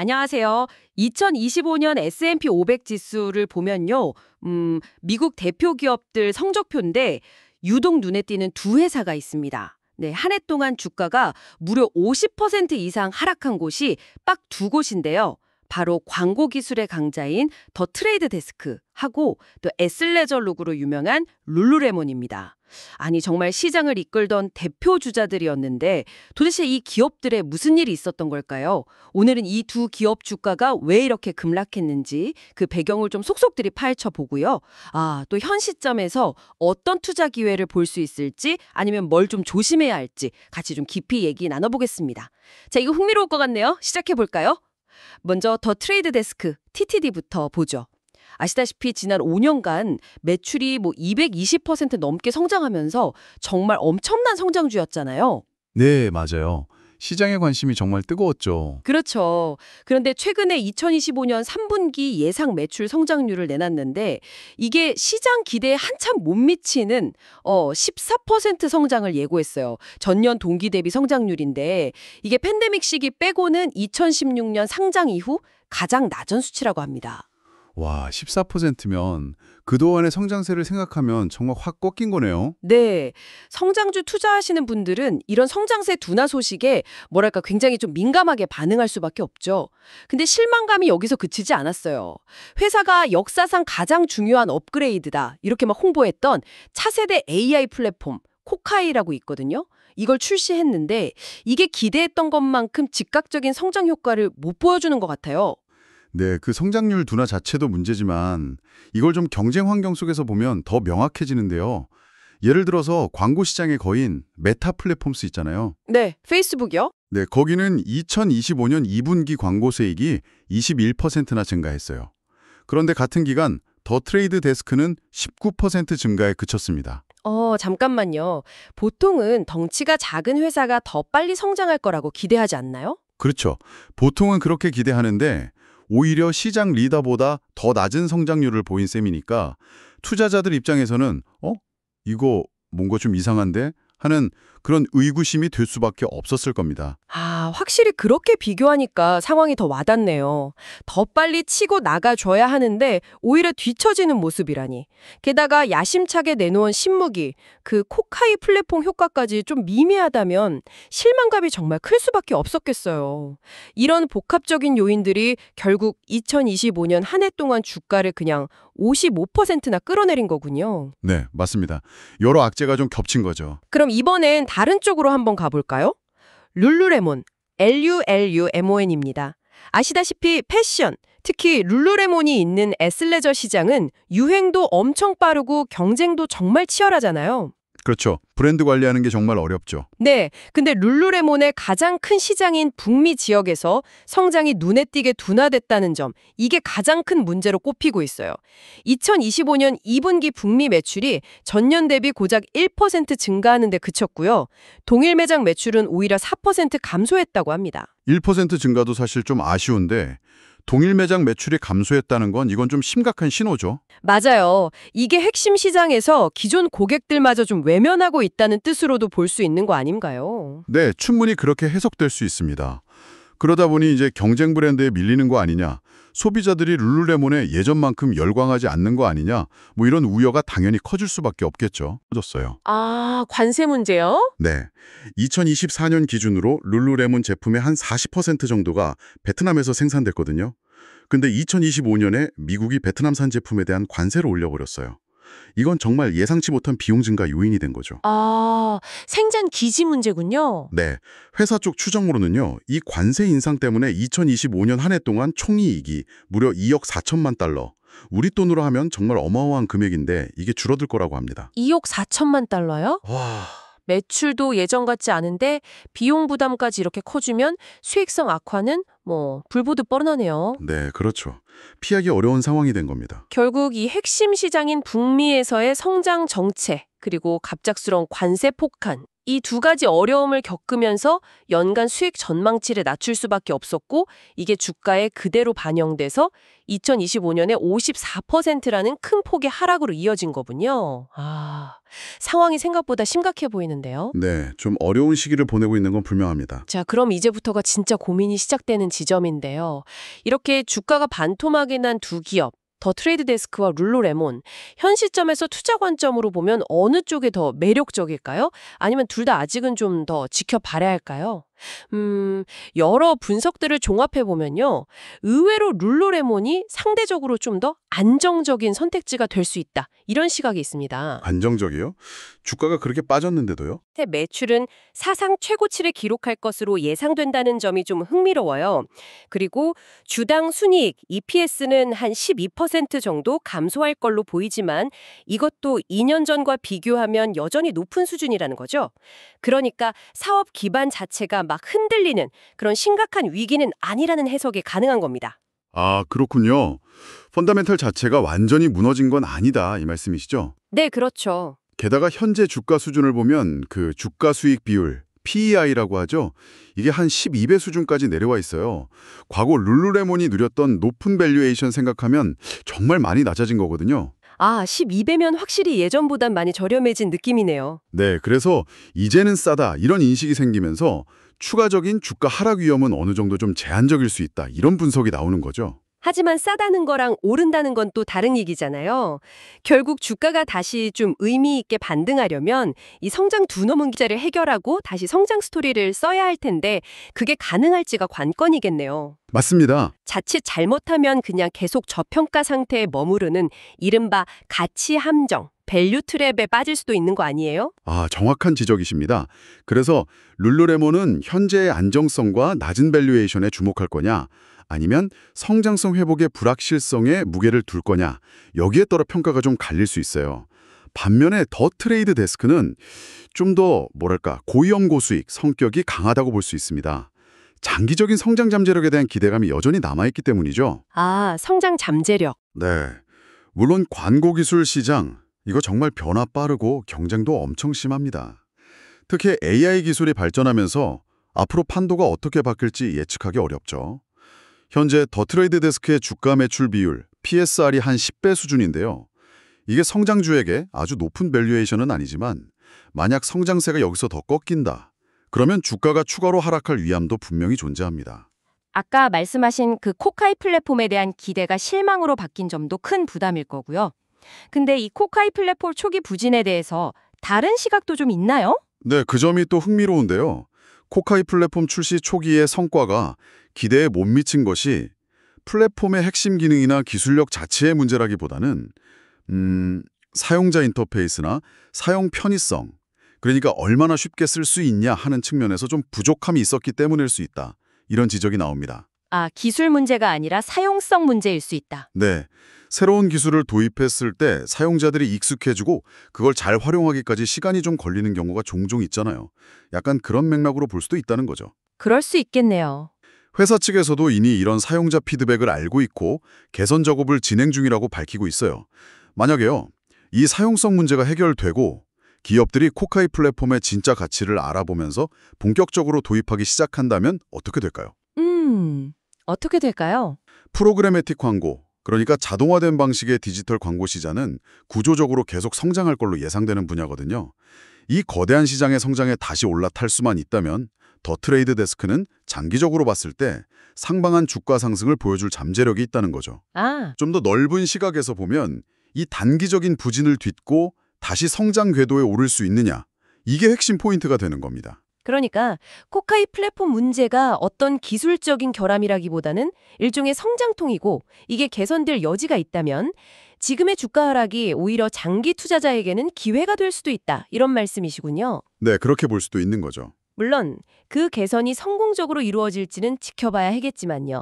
안녕하세요. 2025년 S&P 500 지수를 보면요. 미국 대표 기업들 성적표인데 유독 눈에 띄는 두 회사가 있습니다. 네, 한 해 동안 주가가 무려 50% 이상 하락한 곳이 딱 두 곳인데요. 바로 광고 기술의 강자인 더 트레이드 데스크하고 또 에슬레저룩으로 유명한 룰루레몬입니다. 아니 정말 시장을 이끌던 대표 주자들이었는데 도대체 이 기업들에 무슨 일이 있었던 걸까요? 오늘은 이 두 기업 주가가 왜 이렇게 급락했는지 그 배경을 좀 속속들이 파헤쳐 보고요. 또 현 시점에서 어떤 투자 기회를 볼 수 있을지 아니면 뭘 좀 조심해야 할지 같이 좀 깊이 얘기 나눠보겠습니다. 자, 이거 흥미로울 것 같네요. 시작해 볼까요? 먼저 더 트레이드 데스크 TTD부터 보죠. 아시다시피 지난 5년간 매출이 220% 넘게 성장하면서 정말 엄청난 성장주였잖아요. 네, 맞아요. 시장의 관심이 정말 뜨거웠죠. 그렇죠. 그런데 최근에 2025년 3분기 예상 매출 성장률을 내놨는데 이게 시장 기대에 한참 못 미치는 14% 성장을 예고했어요. 전년 동기 대비 성장률인데 이게 팬데믹 시기 빼고는 2016년 상장 이후 가장 낮은 수치라고 합니다. 와, 14%면 그동안의 성장세를 생각하면 정말 확 꺾인 거네요. 네. 성장주 투자하시는 분들은 이런 성장세 둔화 소식에 뭐랄까 굉장히 좀 민감하게 반응할 수밖에 없죠. 근데 실망감이 여기서 그치지 않았어요. 회사가 역사상 가장 중요한 업그레이드다. 이렇게 막 홍보했던 차세대 AI 플랫폼 코카이라고 있거든요. 이걸 출시했는데 이게 기대했던 것만큼 즉각적인 성장 효과를 못 보여주는 것 같아요. 네, 그 성장률 둔화 자체도 문제지만 이걸 좀 경쟁 환경 속에서 보면 더 명확해지는데요. 예를 들어서 광고 시장의 거인 메타 플랫폼스 있잖아요. 네, 페이스북이요? 네, 거기는 2025년 2분기 광고 수익이 21%나 증가했어요. 그런데 같은 기간 더 트레이드 데스크는 19% 증가에 그쳤습니다. 잠깐만요. 보통은 덩치가 작은 회사가 더 빨리 성장할 거라고 기대하지 않나요? 그렇죠. 보통은 그렇게 기대하는데 오히려 시장 리더보다 더 낮은 성장률을 보인 셈이니까 투자자들 입장에서는 이거 뭔가 좀 이상한데? 하는 그런 의구심이 들 수밖에 없었을 겁니다. 확실히 그렇게 비교하니까 상황이 더 와닿네요. 더 빨리 치고 나가줘야 하는데 오히려 뒤처지는 모습이라니. 게다가 야심차게 내놓은 신무기, 그 코카이 플랫폼 효과까지 좀 미미하다면 실망감이 정말 클 수밖에 없었겠어요. 이런 복합적인 요인들이 결국 2025년 한 해 동안 주가를 그냥 55%나 끌어내린 거군요. 네, 맞습니다. 여러 악재가 좀 겹친 거죠. 그럼 이번엔 다른 쪽으로 한번 가볼까요? 룰루레몬, LULUMON입니다. 아시다시피 패션, 특히 룰루레몬이 있는 애슬레저 시장은 유행도 엄청 빠르고 경쟁도 정말 치열하잖아요. 그렇죠. 브랜드 관리하는 게 정말 어렵죠. 네, 근데 룰루레몬의 가장 큰 시장인 북미 지역에서 성장이 눈에 띄게 둔화됐다는 점, 이게 가장 큰 문제로 꼽히고 있어요. 2025년 2분기 북미 매출이 전년 대비 고작 1% 증가하는 데 그쳤고요. 동일 매장 매출은 오히려 4% 감소했다고 합니다. 1% 증가도 사실 좀 아쉬운데 동일 매장 매출이 감소했다는 건 이건 좀 심각한 신호죠. 맞아요. 이게 핵심 시장에서 기존 고객들마저 좀 외면하고 있다는 뜻으로도 볼 수 있는 거 아닌가요? 네, 충분히 그렇게 해석될 수 있습니다. 그러다 보니 이제 경쟁 브랜드에 밀리는 거 아니냐, 소비자들이 룰루레몬에 예전만큼 열광하지 않는 거 아니냐, 이런 우려가 당연히 커질 수밖에 없겠죠. 커졌어요. 관세 문제요? 네, 2024년 기준으로 룰루레몬 제품의 한 40% 정도가 베트남에서 생산됐거든요. 근데 2025년에 미국이 베트남산 제품에 대한 관세를 올려버렸어요. 이건 정말 예상치 못한 비용 증가 요인이 된 거죠. 생산 기지 문제군요. 네, 회사 쪽 추정으로는요. 이 관세 인상 때문에 2025년 한 해 동안 총이익이 무려 2억 4천만 달러. 우리 돈으로 하면 정말 어마어마한 금액인데 이게 줄어들 거라고 합니다. 2억 4천만 달러요? 와, 매출도 예전 같지 않은데 비용 부담까지 이렇게 커지면 수익성 악화는 불보듯 뻔하네요. 네, 그렇죠. 피하기 어려운 상황이 된 겁니다. 결국 이 핵심 시장인 북미에서의 성장 정체 그리고 갑작스러운 관세 폭탄 이 두 가지 어려움을 겪으면서 연간 수익 전망치를 낮출 수밖에 없었고 이게 주가에 그대로 반영돼서 2025년에 54%라는 큰 폭의 하락으로 이어진 거군요. 상황이 생각보다 심각해 보이는데요. 네, 좀 어려운 시기를 보내고 있는 건 분명합니다. 자, 그럼 이제부터가 진짜 고민이 시작되는 지점인데요. 이렇게 주가가 반토막이 난 두 기업, 더 트레이드 데스크와 룰루레몬, 현 시점에서 투자 관점으로 보면 어느 쪽이 더 매력적일까요? 아니면 둘 다 아직은 좀 더 지켜봐야 할까요? 여러 분석들을 종합해보면요. 의외로 룰루레몬이 상대적으로 좀 더 안정적인 선택지가 될 수 있다. 이런 시각이 있습니다. 안정적이요? 주가가 그렇게 빠졌는데도요? 매출은 사상 최고치를 기록할 것으로 예상된다는 점이 좀 흥미로워요. 그리고 주당 순이익, EPS는 한 12% 정도 감소할 걸로 보이지만 이것도 2년 전과 비교하면 여전히 높은 수준이라는 거죠. 그러니까 사업 기반 자체가 막 흔들리는 그런 심각한 위기는 아니라는 해석이 가능한 겁니다. 아, 그렇군요. 펀더멘털 자체가 완전히 무너진 건 아니다, 이 말씀이시죠? 네, 그렇죠. 게다가 현재 주가 수준을 보면 그 주가 수익 비율, PEI라고 하죠. 이게 한 12배 수준까지 내려와 있어요. 과거 룰루레몬이 누렸던 높은 밸류에이션 생각하면 정말 많이 낮아진 거거든요. 12배면 확실히 예전보단 많이 저렴해진 느낌이네요. 네, 그래서 이제는 싸다 이런 인식이 생기면서 추가적인 주가 하락 위험은 어느 정도 좀 제한적일 수 있다 이런 분석이 나오는 거죠. 하지만 싸다는 거랑 오른다는 건 또 다른 얘기잖아요. 결국 주가가 다시 좀 의미 있게 반등하려면 이 성장 두너문 기제를 해결하고 다시 성장 스토리를 써야 할 텐데 그게 가능할지가 관건이겠네요. 맞습니다. 자칫 잘못하면 그냥 계속 저평가 상태에 머무르는 이른바 가치 함정, 밸류 트랩에 빠질 수도 있는 거 아니에요? 아, 정확한 지적이십니다. 그래서 룰루레몬은 현재의 안정성과 낮은 밸류에이션에 주목할 거냐 아니면 성장성 회복의 불확실성에 무게를 둘 거냐 여기에 따라 평가가 좀 갈릴 수 있어요. 반면에 더 트레이드 데스크는 좀 더 뭐랄까 고위험고수익 성격이 강하다고 볼 수 있습니다. 장기적인 성장 잠재력에 대한 기대감이 여전히 남아있기 때문이죠. 성장 잠재력. 네, 물론 광고기술 시장 이거 정말 변화 빠르고 경쟁도 엄청 심합니다. 특히 AI 기술이 발전하면서 앞으로 판도가 어떻게 바뀔지 예측하기 어렵죠. 현재 더 트레이드 데스크의 주가 매출 비율, PSR이 한 10배 수준인데요. 이게 성장주에게 아주 높은 밸류에이션은 아니지만 만약 성장세가 여기서 더 꺾인다. 그러면 주가가 추가로 하락할 위험도 분명히 존재합니다. 아까 말씀하신 그 코카이 플랫폼에 대한 기대가 실망으로 바뀐 점도 큰 부담일 거고요. 근데 이 코카이 플랫폼 초기 부진에 대해서 다른 시각도 좀 있나요? 네, 그 점이 또 흥미로운데요. 코카이 플랫폼 출시 초기의 성과가 기대에 못 미친 것이 플랫폼의 핵심 기능이나 기술력 자체의 문제라기보다는 사용자 인터페이스나 사용 편의성, 그러니까 얼마나 쉽게 쓸 수 있냐 하는 측면에서 좀 부족함이 있었기 때문일 수 있다. 이런 지적이 나옵니다. 기술 문제가 아니라 사용성 문제일 수 있다. 네, 새로운 기술을 도입했을 때 사용자들이 익숙해지고 그걸 잘 활용하기까지 시간이 좀 걸리는 경우가 종종 있잖아요. 약간 그런 맥락으로 볼 수도 있다는 거죠. 그럴 수 있겠네요. 회사 측에서도 이미 이런 사용자 피드백을 알고 있고 개선 작업을 진행 중이라고 밝히고 있어요. 만약에요, 이 사용성 문제가 해결되고 기업들이 코카이 플랫폼의 진짜 가치를 알아보면서 본격적으로 도입하기 시작한다면 어떻게 될까요? 어떻게 될까요? 프로그래매틱 광고, 그러니까 자동화된 방식의 디지털 광고 시장은 구조적으로 계속 성장할 걸로 예상되는 분야거든요. 이 거대한 시장의 성장에 다시 올라탈 수만 있다면 더 트레이드 데스크는 장기적으로 봤을 때 상방한 주가 상승을 보여줄 잠재력이 있다는 거죠. 좀 더 넓은 시각에서 보면 이 단기적인 부진을 딛고 다시 성장 궤도에 오를 수 있느냐, 이게 핵심 포인트가 되는 겁니다. 그러니까 코카이 플랫폼 문제가 어떤 기술적인 결함이라기보다는 일종의 성장통이고 이게 개선될 여지가 있다면 지금의 주가 하락이 오히려 장기 투자자에게는 기회가 될 수도 있다. 이런 말씀이시군요. 네, 그렇게 볼 수도 있는 거죠. 물론 그 개선이 성공적으로 이루어질지는 지켜봐야 하겠지만요.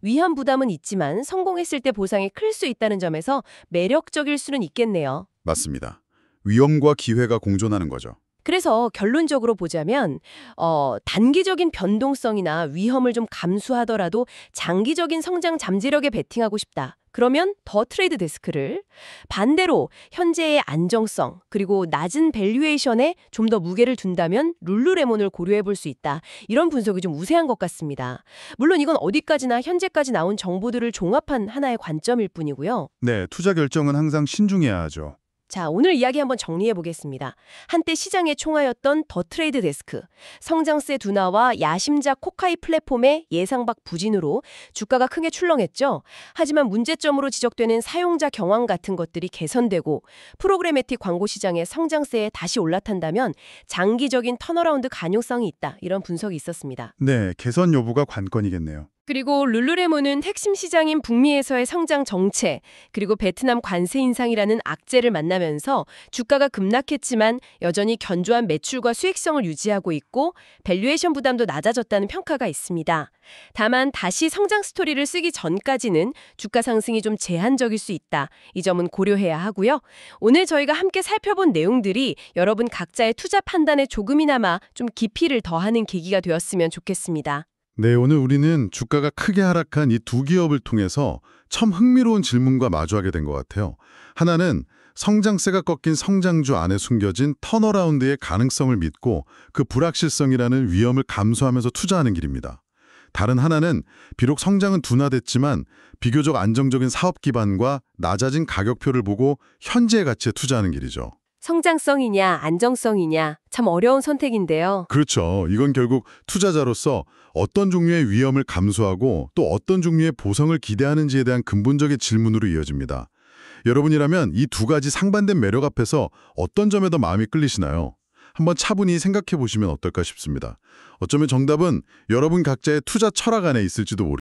위험 부담은 있지만 성공했을 때 보상이 클 수 있다는 점에서 매력적일 수는 있겠네요. 맞습니다. 위험과 기회가 공존하는 거죠. 그래서 결론적으로 보자면 단기적인 변동성이나 위험을 좀 감수하더라도 장기적인 성장 잠재력에 베팅하고 싶다. 그러면 더 트레이드 데스크를, 반대로 현재의 안정성 그리고 낮은 밸류에이션에 좀 더 무게를 둔다면 룰루레몬을 고려해 볼 수 있다. 이런 분석이 좀 우세한 것 같습니다. 물론 이건 어디까지나 현재까지 나온 정보들을 종합한 하나의 관점일 뿐이고요. 네, 투자 결정은 항상 신중해야 하죠. 자, 오늘 이야기 한번 정리해 보겠습니다. 한때 시장의 총화였던 더 트레이드 데스크, 성장세 둔화와 야심작 코카이 플랫폼의 예상밖 부진으로 주가가 크게 출렁했죠. 하지만 문제점으로 지적되는 사용자 경황 같은 것들이 개선되고 프로그래매틱 광고 시장의 성장세에 다시 올라탄다면 장기적인 턴어라운드 가능성이 있다. 이런 분석이 있었습니다. 네, 개선 여부가 관건이겠네요. 그리고 룰루레몬은 핵심 시장인 북미에서의 성장 정체, 그리고 베트남 관세 인상이라는 악재를 만나면서 주가가 급락했지만 여전히 견조한 매출과 수익성을 유지하고 있고 밸류에이션 부담도 낮아졌다는 평가가 있습니다. 다만 다시 성장 스토리를 쓰기 전까지는 주가 상승이 좀 제한적일 수 있다. 이 점은 고려해야 하고요. 오늘 저희가 함께 살펴본 내용들이 여러분 각자의 투자 판단에 조금이나마 좀 깊이를 더하는 계기가 되었으면 좋겠습니다. 네, 오늘 우리는 주가가 크게 하락한 이 두 기업을 통해서 참 흥미로운 질문과 마주하게 된 것 같아요. 하나는 성장세가 꺾인 성장주 안에 숨겨진 턴어라운드의 가능성을 믿고 그 불확실성이라는 위험을 감수하면서 투자하는 길입니다. 다른 하나는 비록 성장은 둔화됐지만 비교적 안정적인 사업 기반과 낮아진 가격표를 보고 현재의 가치에 투자하는 길이죠. 성장성이냐 안정성이냐 참 어려운 선택인데요. 그렇죠. 이건 결국 투자자로서 어떤 종류의 위험을 감수하고 또 어떤 종류의 보상을 기대하는지에 대한 근본적인 질문으로 이어집니다. 여러분이라면 이 두 가지 상반된 매력 앞에서 어떤 점에 더 마음이 끌리시나요? 한번 차분히 생각해 보시면 어떨까 싶습니다. 어쩌면 정답은 여러분 각자의 투자 철학 안에 있을지도 모릅니다.